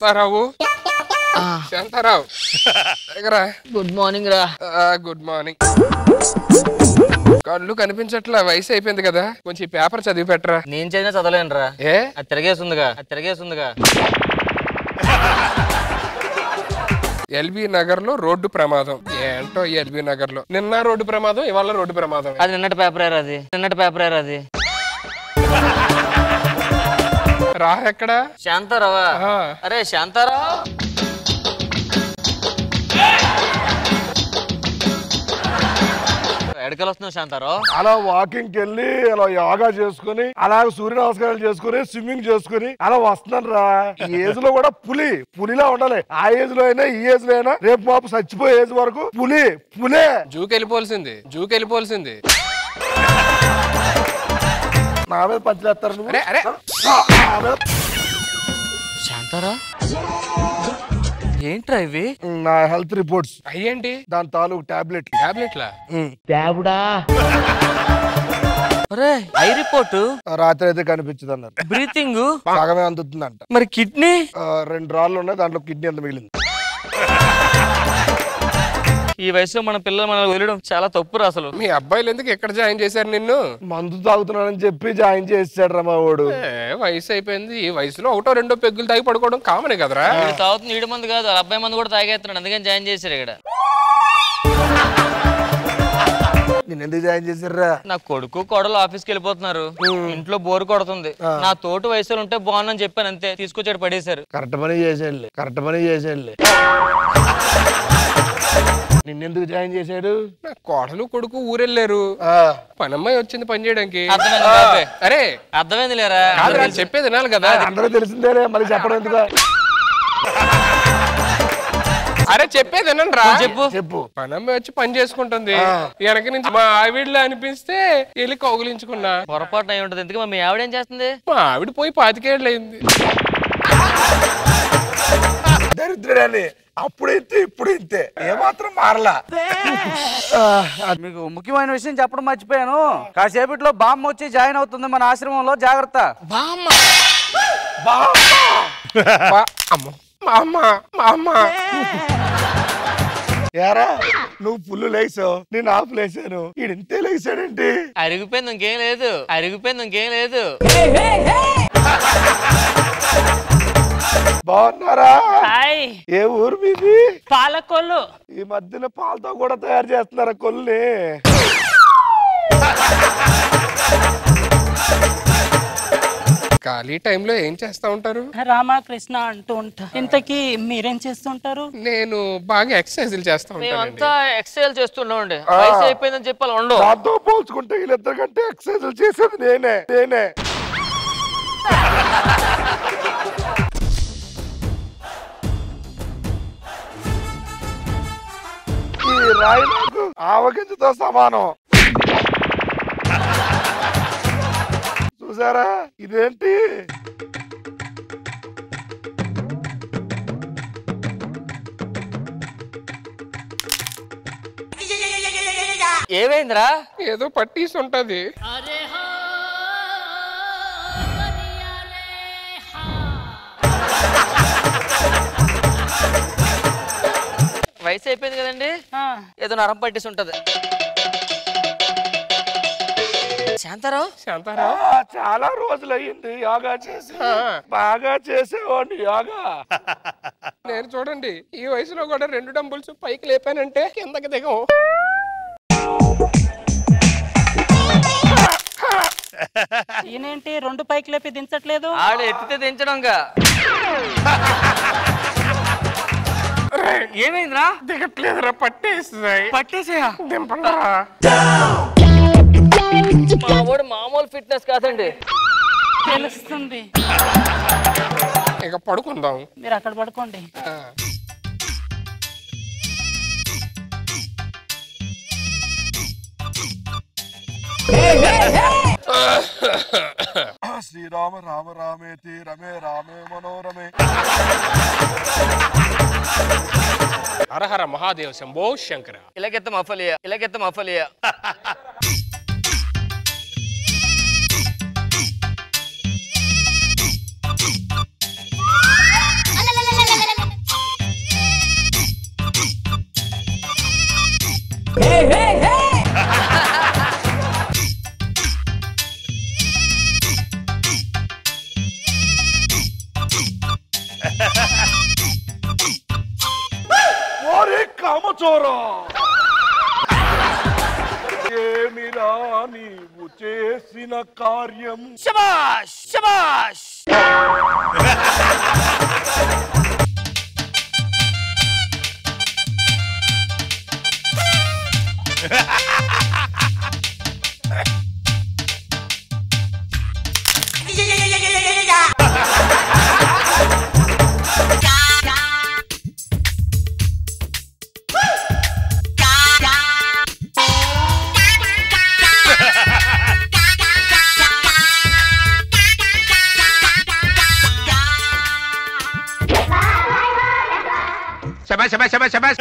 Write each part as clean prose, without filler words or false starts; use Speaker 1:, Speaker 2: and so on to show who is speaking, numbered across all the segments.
Speaker 1: Shanta Rao Shanta Rao
Speaker 2: good morning రా.
Speaker 1: Good morning. కళ్ళు కనిపించట్లా, వయసు అయిపోయింది కదా, కొంచెం ఈ పేపర్ చదివి పెట్టరా.
Speaker 2: నేను చదివినా చదవలేను రా.
Speaker 1: ఏ
Speaker 2: అది తిరగేస్తుందిగా.
Speaker 1: ఎల్బీ నగర్ లో రోడ్డు ప్రమాదం. ఏంటో ఎల్బీ నగర్ లో నిన్న రోడ్డు ప్రమాదం, ఇవాళ రోడ్డు ప్రమాదం.
Speaker 2: అది నిన్నటి పేపర్ అది.
Speaker 1: రా ఎక్కడ?
Speaker 2: శాంతారావా? అరే శాంతారావు, ఎడకలు వస్తున్నావు శాంతారావు?
Speaker 3: అలా వాకింగ్ వెళ్ళి అలా యోగా చేసుకుని అలా సూర్య నమస్కారాలు చేసుకుని స్విమ్మింగ్ చేసుకుని అలా వస్తున్నాను రా. ఈ ఏజ్ లో కూడా పులిలా ఉండాలి. ఆ ఏజ్ లో అయినా ఈ ఏజ్ లో అయినా రేపు మాపు చచ్చిపోయే ఏజ్ వరకు పులే.
Speaker 1: జూకెళ్ళిపోవాల్సింది.
Speaker 3: నా మీద పంచలేస్తారు నువ్వు.
Speaker 2: శాంతారా, ఏంట్రా ఇవి?
Speaker 3: నా హెల్త్ రిపోర్ట్స్.
Speaker 1: అయ్యేంటి?
Speaker 3: దాని తాలూకు టాబ్లెట్లా.
Speaker 2: అరే ఐ రిపోర్టు
Speaker 3: రాత్రి అయితే కనిపించదు అన్నారు.
Speaker 2: బ్రీతింగ్
Speaker 3: సగమే అందుతుందంట.
Speaker 2: మరి కిడ్నీ
Speaker 3: 2 రాళ్ళు ఉన్నాయి, దాంట్లో కిడ్నీ ఎంత మిగిలింది.
Speaker 2: ఈ వయసులో మన పిల్లలు మనల్ని వదిలేయడం చాలా తప్పురా అసలు.
Speaker 1: మీ అబ్బాయిలు ఎందుకు ఎక్కడ జాయిన్ చేశారు నిన్ను?
Speaker 3: మందు తాగుతున్నానని చెప్పి జాయిన్ చేసాడు రా మా వాడు.
Speaker 1: వయసు అయిపోయింది, ఈ వయసులో 1-2 పెగ్గులు తాగి పడుకోవడం కామనే కదరా.
Speaker 2: తాగుతుంది ఈడు మంది కాదు, అబ్బాయి మంది కూడా తాగేస్తున్నాడు, అందుకని జాయిన్ చేశారు ఇక్కడ.
Speaker 3: నేను ఎందుకు జాయిన్ చేశారా?
Speaker 2: నా కొడుకు కోడలు ఆఫీస్కి వెళ్ళిపోతున్నారు, ఇంట్లో బోరు కొడుతుంది. నా తోటి వయసులో ఉంటే బాగుందని చెప్పాను, అంతే తీసుకొచ్చాడు పడేశారు.
Speaker 3: కరెక్ట్ పని చేసేళ్ళే. నిన్నెందుకు జాయిన్ చేశాడు?
Speaker 1: నా కోడలు కొడుకు ఊరెళ్ళారు, పనమ్మాయి వచ్చింది పని చేయడానికి. అరే
Speaker 2: అర్థమైంది లేరా?
Speaker 1: చెప్పేది వినాలి కదా.
Speaker 3: అందరూ తెలిసిందేలే, మళ్ళీ చెప్పడం ఎందుకు?
Speaker 1: అరే చెప్పేది వినండి రా.
Speaker 3: చెప్పు.
Speaker 1: పనమ్మాయి వచ్చి పని చేసుకుంటుంది, వెనక నుంచి మా ఆవిడలో అనిపిస్తే వెళ్ళి కౌగులించుకున్నా.
Speaker 2: పొరపాటు అయి ఉంటది. ఎందుకు మీ ఆవిడ ఏం చేస్తుంది?
Speaker 1: మా ఆవిడ పోయి 25 ఏళ్ళు అయింది.
Speaker 3: దరిద్రాన్ని అప్పుడు ఇంతే ఇప్పుడు ఇంతే, ఏమాత్రం మారలా.
Speaker 4: మీకు ముఖ్యమైన విషయం చెప్పడం మర్చిపోయాను. కాసేపట్లో బామ్మ వచ్చి జాయిన్ అవుతుంది మన ఆశ్రమంలో, జాగ్రత్త.
Speaker 3: ఏరా నువ్వు ఫుల్ లేసావు, నేను ఆఫ్ లేసాను, ఇంతే లేసాడేంటి?
Speaker 2: అరిగిపోయింది ఇంకేం లేదు.
Speaker 3: బాగున్నారా? ఏ ఊరు మీది?
Speaker 5: పాలకొల్లు.
Speaker 3: ఈ మధ్యన పాలతో కూడా తయారు చేస్తున్నారా కొల్ని?
Speaker 1: ఖాళీ టైంలో ఏం చేస్తా ఉంటారు?
Speaker 5: రామకృష్ణ అంటూ ఉంటా. ఇంతకీ మీరేం చేస్తుంటారు?
Speaker 1: నేను బాగా ఎక్సర్సైజులు చేస్తా ఉంటాను.
Speaker 2: మేమంతా ఎక్సర్సైజ్ చేస్తున్నామండి. వయసు అయిపోయిందని చెప్పాలి ఉండవు.
Speaker 3: దాంతో పోల్చుకుంటే వీళ్ళిద్దరు కంటే ఎక్సర్సైజులు చేసేది నేనే. ఈ రాయి నాకు ఆవగింజతో సమానం. చూసారా ఇదేంటి?
Speaker 2: ఏమైందిరా?
Speaker 1: ఏదో పట్టీస్ ఉంటది.
Speaker 2: వయసు అయిపోయింది కదండి, ఏదో నరం పట్టేసి ఉంటది. శాంతారావు
Speaker 3: చాలా రోజులు అయ్యింది యోగా చేసి. బాగా చేసేవాడిని యోగా.
Speaker 1: నేను చూడండి ఈ వయసులో కూడా 2 డంబుల్స్ పైకి లేపానంటే కిందకి దిగం.
Speaker 5: ఈయనేంటి 2 పైకి లేపి దించట్లేదు?
Speaker 2: ఆడ ఎత్తితే దించడంగా. ఏమైందిరా?
Speaker 1: దిగట్లేదురా, పట్టేసేయా దింపరా.
Speaker 2: మావాడు మామూలు ఫిట్నెస్ కాదండి.
Speaker 5: తెలుస్తుంది.
Speaker 1: ఇక పడుకుందాం.
Speaker 5: మీరు అక్కడ పడుకోండి.
Speaker 3: శ్రీరామ రామ రామేతి రమే రామే మనోరమే.
Speaker 1: హర హర మహాదేవ్ శంభో శంకర.
Speaker 2: ఇలాగెత్తం అఫలియా.
Speaker 3: కామచోరా ఏమిరా నీవు చేసిన కార్యం
Speaker 2: శబాష్ శబాష్
Speaker 6: శబాష్ శబాష్ శబాష్ శబాష్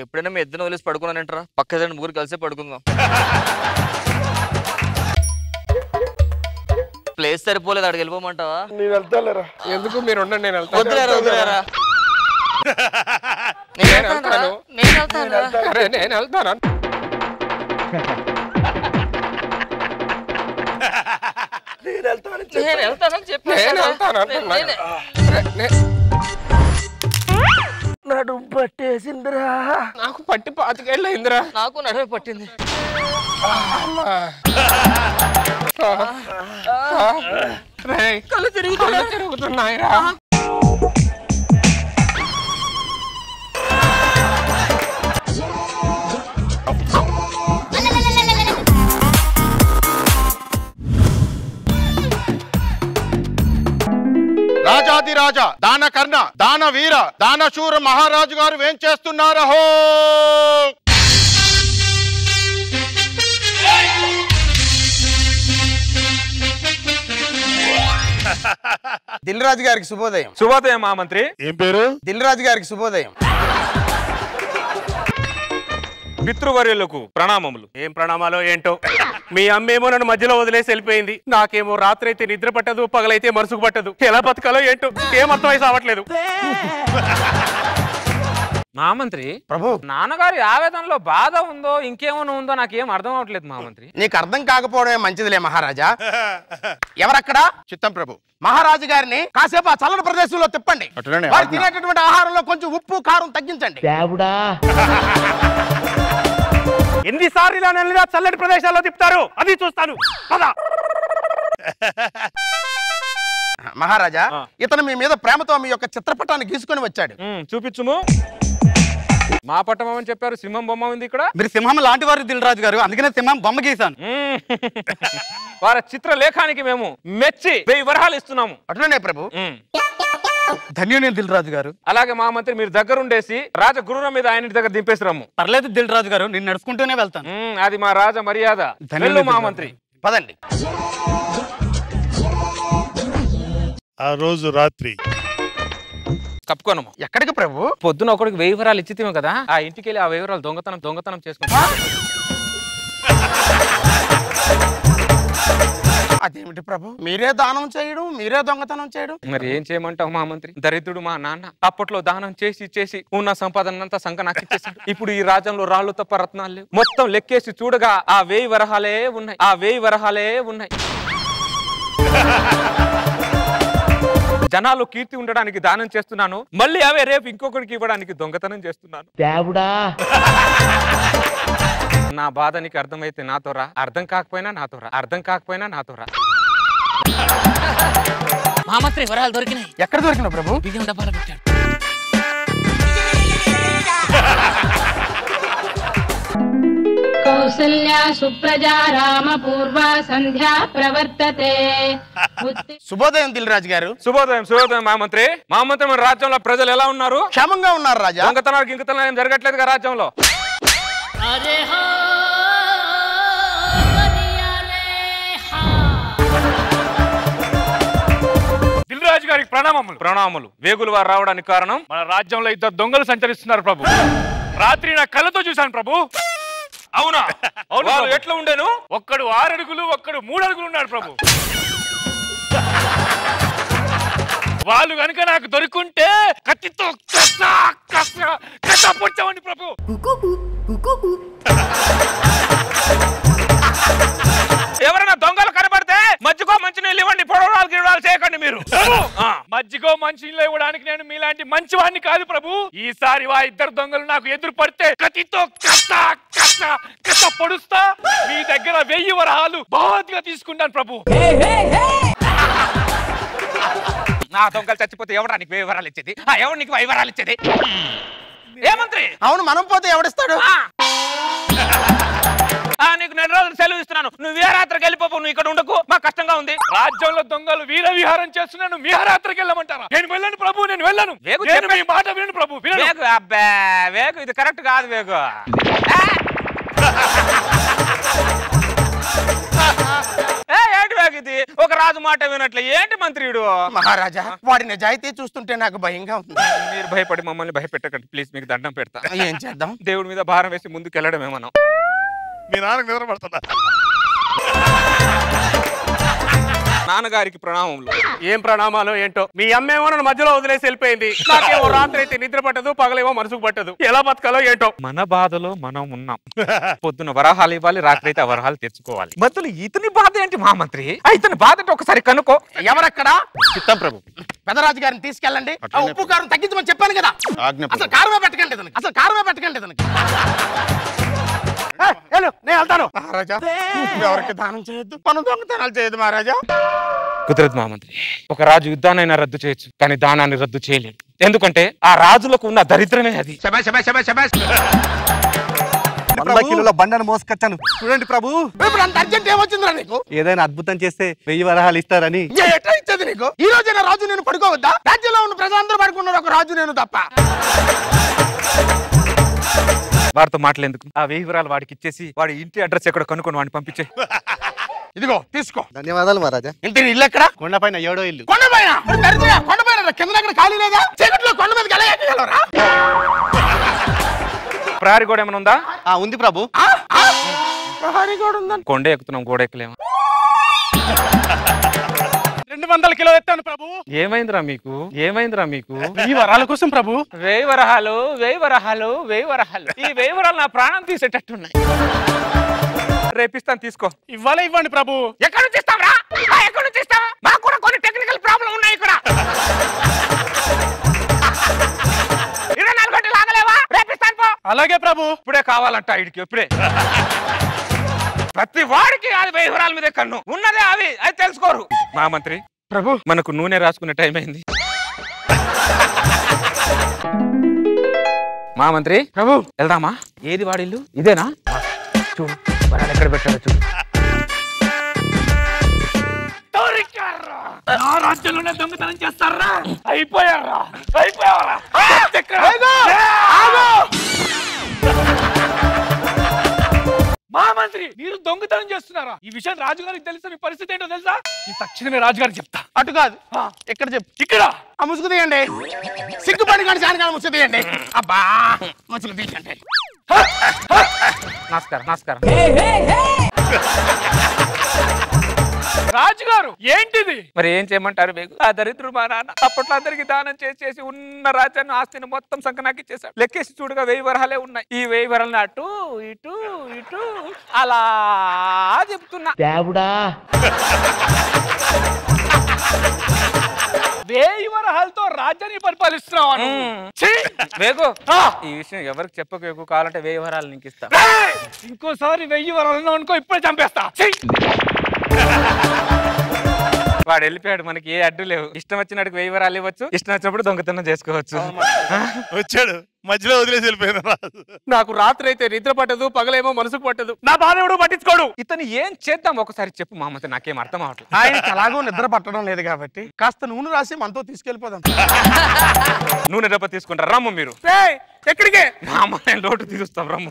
Speaker 2: ఎప్పుడైనా మీ ఇద్దరు వదిలేసి పడుకున్నానంటారా పక్క ముగ్గురు కలిసే పడుకుందాం ప్లేస్ సరిపోలేదు అక్కడికి వెళ్ళిపోమంటావా
Speaker 3: నేను వెళ్తాలేరా
Speaker 1: ఎందుకు మీరు ఉండండి, నేను వెళ్తాను.
Speaker 2: వద్దులేరా వద్దులేరా
Speaker 1: నేను వెళ్తాను. అరే నేను వెళ్తాను.
Speaker 2: నేను వెళ్తానని చెప్పి
Speaker 1: నేను వెళ్తాను అంటున్నాను. అరే,
Speaker 3: నడుం పట్టేసిందిరా
Speaker 1: నాకు పట్టి 25 ఏళ్ళు అయిందిరా.
Speaker 2: నాకు నడుమే పట్టింది
Speaker 1: కళ్ళు తిరుగుతున్నాయిరా.
Speaker 6: రాజాదిరాజా దాన కర్ణ దాన వీర దాన శూర మహారాజు గారు ఏం చేస్తున్నారు? హో
Speaker 7: దిల్ రాజు గారికి శుభోదయం.
Speaker 8: శుభోదయం మహామంత్రి.
Speaker 6: ఏం పేరు?
Speaker 7: దిల్ రాజు గారికి శుభోదయం.
Speaker 8: పితృవర్యులకు ప్రణామములు.
Speaker 9: ఏం ప్రణామాలో ఏంటో. మీ అమ్మేమో నన్ను మధ్యలో వదిలేసి వెళ్ళిపోయింది. నాకేమో రాత్రి అయితే నిద్ర పట్టదు, పగలైతే మనసుకు పట్టదు. ఎలా బతకాలో ఏంటో ఏం అర్థమై సావట్లేదు.
Speaker 8: మహామంత్రి
Speaker 7: ప్రభు,
Speaker 8: నాన్నగారి ఆవేదనలో బాధ ఉందో ఇంకేమైనా ఉందో నాకేం అర్థం అవట్లేదు మహామంత్రి.
Speaker 7: నీకు అర్థం కాకపోవడమే మంచిదిలే మహారాజా. ఎవరక్కడ?
Speaker 6: చిత్తం ప్రభు.
Speaker 7: మహారాజు గారిని కాసేపు ఆ చల్లని ప్రదేశంలో తిప్పండి.
Speaker 6: అట్లనే
Speaker 7: వారు తినేటటువంటి ఆహారంలో కొంచెం ఉప్పు కారం తగ్గించండి.
Speaker 9: ఎన్నిసార్లు ఇలా నన్ను చల్లటి ప్రదేశాల్లో తిప్పుతారు, అది చూస్తాను. పద.
Speaker 7: మహారాజా, ఇతను మీ మీద ప్రేమతో మీ యొక్క చిత్రపటాన్ని గీసుకొని వచ్చాడు.
Speaker 8: చూపించుము. మా పట్టం అని చెప్పారు, సింహం బొమ్మ ఉంది ఇక్కడ.
Speaker 7: మీరు సింహం లాంటి వారు దిల్ రాజు గారు, అందుకనే సింహం బొమ్మ గీసాను.
Speaker 8: వారి చిత్రలేఖానికి మేము మెచ్చి 1000 వరహాలు ఇస్తున్నాము.
Speaker 7: అట్లనే ప్రభు. ధన్యుని దిల్ రాజు గారు.
Speaker 8: అలాగే మా మంత్రి మీరు దగ్గరుండేసి రాజగురువుల మీద ఆయన దగ్గర దింపేసి రమ్ము.
Speaker 7: పర్లేదు దిల్ రాజు గారు, నేను నడుచుకుంటూనే వెళ్తాను.
Speaker 8: అది మా రాజ మర్యాద. వెళ్ళు మా మంత్రి.
Speaker 7: పదండి.
Speaker 10: ఆ రోజు రాత్రి
Speaker 8: కప్పుకోనము.
Speaker 7: ఎక్కడికి ప్రభు?
Speaker 8: పొద్దున ఒకడికి 1000 వరాలు ఇచ్చితేమో కదా, ఆ ఇంటికి వెళ్ళి ఆ 1000 వరాలు దొంగతనం చేసుకుంటా.
Speaker 7: అదేమిటి ప్రభు, మీరే దానం చేయడం, మీరే దొంగతనం చేయడం?
Speaker 8: మరి ఏం చేయమంటావు మా మంత్రి? దరిద్రుడు మా నాన్న అప్పట్లో దానం చేసి ఉన్న సంపాదన అంతా సంఘ నాకు ఇచ్చేసాడు. ఇప్పుడు ఈ రాజ్యంలో రాళ్ళు తప్ప రత్నాలు లేవు. మొత్తం లెక్కేసి చూడగా ఆ 1000 వరహాలే ఉన్నాయి. జనాలు కీర్తి ఉండడానికి దానం చేస్తున్నాను, మళ్ళీ అవే రేపు ఇంకొకరికి ఇవ్వడానికి దొంగతనం చేస్తున్నాను. నా బాధ నీకు అర్థమైతే నాతో రా, అర్థం కాకపోయినా నాతో రా.
Speaker 2: మహామంత్రి వరాలు దొరికినాయి.
Speaker 7: ఎక్కడ దొరికిన ప్రభు?
Speaker 2: బియ్యం డబ్బాలో పెట్టాడు.
Speaker 11: కౌసల్యా సుప్రజా రామ పూర్వ సంధ్యా ప్రవర్తతే.
Speaker 7: శుభోదయం దిల్ రాజు గారు.
Speaker 8: శుభోదయం మహామంత్రి. మన రాజ్యంలో ప్రజలు ఎలా ఉన్నారు?
Speaker 7: క్షేమంగా ఉన్నారు రాజా.
Speaker 8: దొంగతనాలు గింగతనాలు ఏం జరగట్లేదు రాజ్యంలో.
Speaker 9: దిల్ రాజు గారికి
Speaker 8: ప్రణామములు. వేగులు వారు రావడానికి కారణం
Speaker 9: మన రాజ్యంలో 2 దొంగలు సంచరిస్తున్నారు ప్రభు. రాత్రి నా కళ్ళతో చూశాను ప్రభు.
Speaker 8: అవునా?
Speaker 9: అవును.
Speaker 8: వాళ్ళు ఎట్లా ఉండేను?
Speaker 9: ఒక్కడు 6 అడుగులు, ఒక్కడు 3 అడుగులు ఉన్నాడు ప్రభు. వాళ్ళు కనుక నాకు దొరికింటే కత్తితో పొడిచామండి ప్రభు.
Speaker 8: ఎవరైనా దొంగలు కనబడితే
Speaker 9: ఇవ్వడానికి నేను మీలాంటి మంచివాడిని కాదు ప్రభు. ఈసారి ఆ ఇద్దరు దొంగలు నాకు ఎదురు పడితే కత్తితో కట్ట కట్ట కట్ట పొడుస్తా. మీ దగ్గర 1000 వరహాలు బహుమతిగా తీసుకుంటాను ప్రభు.
Speaker 8: నా దొంగలు చచ్చిపోతే ఎవడా నీకు 1000 వరాలు ఇచ్చేది? ఎవడు నీకు 1000 వరాలు ఇచ్చేది? ఏ మంత్రి?
Speaker 7: అవును, మనం పోతే ఎవడిస్తాడు?
Speaker 8: నీకు 2 రోజులు సెలవు ఇస్తున్నాను. నువ్వు విహారాత్రికి వెళ్ళిపోవు, నువ్వు ఇక్కడ ఉండకు, మాకు కష్టంగా ఉంది.
Speaker 9: రాజ్యంలో దొంగలు వీర విహారం చేస్తున్నాను, విహారాత్రికి వెళ్ళమంటారా? నేను వెళ్ళను ప్రభు, నేను వెళ్ళను. మీ మాట వినను ప్రభు.
Speaker 8: వేగు అబ్బా వేగు, ఇది కరెక్ట్ కాదు వేగు. ఏంటి వేగు ఇది? ఒక రాజు మాట వినట్లే ఏంటి మంత్రియుడు?
Speaker 7: మహారాజా, వాడి నిజాయితీ చూస్తుంటే నాకు భయంగా ఉంది.
Speaker 8: మీరు భయపడి మమ్మల్ని భయపెట్టకండి ప్లీజ్, మీకు దండం పెడతా.
Speaker 7: ఏం చేద్దాం?
Speaker 8: దేవుడి మీద భారం వేసి ముందుకు వెళ్ళడమే మనం.
Speaker 10: మీ నాన్నకు నిద్ర పడుతున్నా.
Speaker 8: నాన్నగారికి ప్రణామములు.
Speaker 9: ఏం ప్రణామాలు ఏంటో. మీ అమ్మేమో నన్ను మధ్యలో వదిలేసి వెళ్ళిపోయింది. నాకేమో రాత్రి అయితే నిద్ర పట్టదు, పగలేమో మనసుకు పట్టదు. ఎలా బతకాలో ఏంటో.
Speaker 8: మన బాధలో మనం ఉన్నాం. పొద్దున వరహాలు ఇవ్వాలి, రాత్రి అయితే వరహాలు తెచ్చుకోవాలి. మధ్యలో ఇతని బాధ ఏంటి మహామంత్రి? ఇతని బాధ అంటే ఒకసారి కనుక్కో.
Speaker 7: ఎవరక్కడ?
Speaker 6: చిత్తం ప్రభు.
Speaker 7: పెదరాజు గారిని తీసుకెళ్ళండి. ఉప్పు కారం తగ్గించమని చెప్పాను కదా. అసలు కారమే పెట్టకండి ఇతనికి, అసలు కారమే పెట్టకండి ఇతనికి. నేను వెళ్తాను. మహారాజా, ఎవరికి దానం చేయొద్దు, మనం దొంగతనాలు చేయొద్దు మహారాజా.
Speaker 8: కుదరదు మహామంత్రి. ఒక రాజు యుద్ధాన్నైనా రద్దు చేయొచ్చు, కానీ దానాన్ని రద్దు చేయలేడు. ఎందుకంటే ఆ రాజులకు ఉన్న దరిద్రమే అది.
Speaker 4: 100 కిలోల బండను మోసుకొచ్చాను చూడండి ప్రభు.
Speaker 7: ఇప్పుడు అంత అర్జెంట్ ఏమొచ్చిందిరా నీకు?
Speaker 4: ఏదైనా అద్భుతం చేస్తే 1000 వరహాలు ఇస్తారని.
Speaker 7: ఎట్లా ఇచ్చేది నీకు? ఈ రోజైనా రాజు నేను పడుకోవద్దా? రాజ్యంలో ఉన్న ప్రజలందరూ పడుకున్నారు, ఒక రాజు నేను తప్ప.
Speaker 8: వారితో మాట్లాడేందుకు ఆ 1000 వరాలు వాడికి ఇచ్చేసి వాడి ఇంటి అడ్రస్ ఎక్కడ కనుక్కొని వాడిని పంపించే.
Speaker 7: ఇదిగో తీసుకో.
Speaker 4: ధన్యవాదాలు మహారాజా.
Speaker 7: ఇంటి ఇల్లు ఎక్కడ?
Speaker 4: కొండపైన 7వ ఇల్లు.
Speaker 7: కొండపైన? కొండపైన కింద దగ్గర ఖాళీ లేదా? చీకట్లో కొండ మీదకి ఎలా ఎక్కగలరా?
Speaker 8: ప్రహరీ గోడ ఏమైనా ఉందా?
Speaker 4: ఉంది ప్రభు.
Speaker 7: ప్రహరీ గోడ ఉందా?
Speaker 8: కొండ ఎక్కుతున్నాం, గోడ ఎక్కలేమా?
Speaker 9: 200 కిలో ఎత్తాను ప్రభు.
Speaker 8: ఏమైందిరా మీకు? ఏమైందిరా మీకు?
Speaker 9: ఈ వరాల కోసం ప్రభు.
Speaker 8: 1000 వరహాలు, 1000 వరహాలు, 1000 వరహాలు. ఈ 1000 వరాలు నా ప్రాణం తీసేటట్టున్నాయి. రేపిస్తాను, తీసుకో.
Speaker 9: ఇవ్వాలే ఇవ్వండి ప్రభు.
Speaker 8: ఎక్కడ నుంచి ఇస్తావరా? ఎక్కడ నుంచి ఇస్తావా? మాకు కూడా కొన్ని టెక్నికల్ ప్రాబ్లం ఉన్నాయి ఇక్కడ. 24 గంటలు ఆగలేవా? రేపిస్తాను పో.
Speaker 9: అలాగే ప్రభు.
Speaker 8: ఇప్పుడే కావాలంట ఇడికి, ఇప్పుడే. ప్రతి వాడికి అది 1000 వరాల మీదే కన్ను ఉన్నదే, అవి అది తెలుసుకోరు. మహామంత్రి
Speaker 9: ప్రభు,
Speaker 8: మనకు నూనె రాసుకునే టైం అయింది. మహామంత్రి
Speaker 9: ప్రభు,
Speaker 8: వెళ్దామా? ఏది వాడిల్లు? ఇదేనా? చూడు వరాలు ఎక్కడ పెట్టాడో చూడు.
Speaker 9: నా రాజ్యంలోనే దొంగతనం చేస్తారా? అయిపోయారా? అయిపోయారా? మహామంత్రి, మీరు దొంగతనం చేస్తున్నారా? ఈ విషయం రాజుగారికి తెలిస్తే మీ పరిస్థితి ఏంటో తెలుసా? ఈ తక్షణమే రాజుగారికి చెప్తా.
Speaker 7: అటు కాదు, ఎక్కడ చెప్పు.
Speaker 9: ఇక్కడ
Speaker 7: ఆ ముసుగు తీయండి. సిగ్గుపడి కానీ జానకాల ముసుగు తీయండి. అబ్బా, ముసుగు తీయండి.
Speaker 8: నమస్కారం, నమస్కారం.
Speaker 9: రాజుగారు ఏంటిది?
Speaker 8: మరి ఏం చేయమంటారు మీకు? ఆ దరిద్రుడు మా నాన్న అప్పట్లో అందరికి దానం చేసి ఉన్న రాజ్యాన్ని ఆస్తిని మొత్తం సంకనాకి ఇచ్చేసాడు. లెక్కేసి చూడగా 1000 వరహాలే ఉన్నాయి. ఈ 1000 వరహాలను అటు ఇటు ఇటు అలా చెప్తున్నా.
Speaker 9: 1000 వరహాలతో రాజ్యాన్ని పరిపాలిస్తున్నావు.
Speaker 8: వేగు, ఈ విషయం ఎవరికి చెప్పకు, కావాలంటే 1000 వరహాలు నీకు ఇస్తా.
Speaker 9: ఇంకోసారి 1000 వరహాలను అనుకో, ఇప్పుడే చంపేస్తా.
Speaker 8: వాడు వెళ్ళిపోయాడు, మనకి ఏ అడ్డు లేవు. ఇష్టం వచ్చినట్టు 1000 వరాలు ఇవ్వచ్చు, ఇష్టం వచ్చినప్పుడు దొంగతనం చేసుకోవచ్చు.
Speaker 10: వచ్చాడు, మధ్యలో వదిలేసి వెళ్ళిపోయిన రాజు.
Speaker 9: నాకు రాత్రి అయితే నిద్ర పట్టదు, పగలేమో మనసుకు పట్టదు. నా బాధ ఎవడు పట్టించుకోడు.
Speaker 8: ఇతను ఏం చేద్దాం ఒకసారి చెప్పు మామత, నాకేం అర్థం అవట్లేదు.
Speaker 7: ఆయనకి అలాగో నిద్ర పట్టడం లేదు కాబట్టి కాస్త నూనె రాసి మనతో తీసుకెళ్ళిపోదాం.
Speaker 8: నూనె డబ్బా తీసుకుంటారు, రమ్ము మీరు.
Speaker 9: ఎక్కడికే?
Speaker 8: మా అమ్మ నేను లోటు తీరుస్తాం, రమ్ము.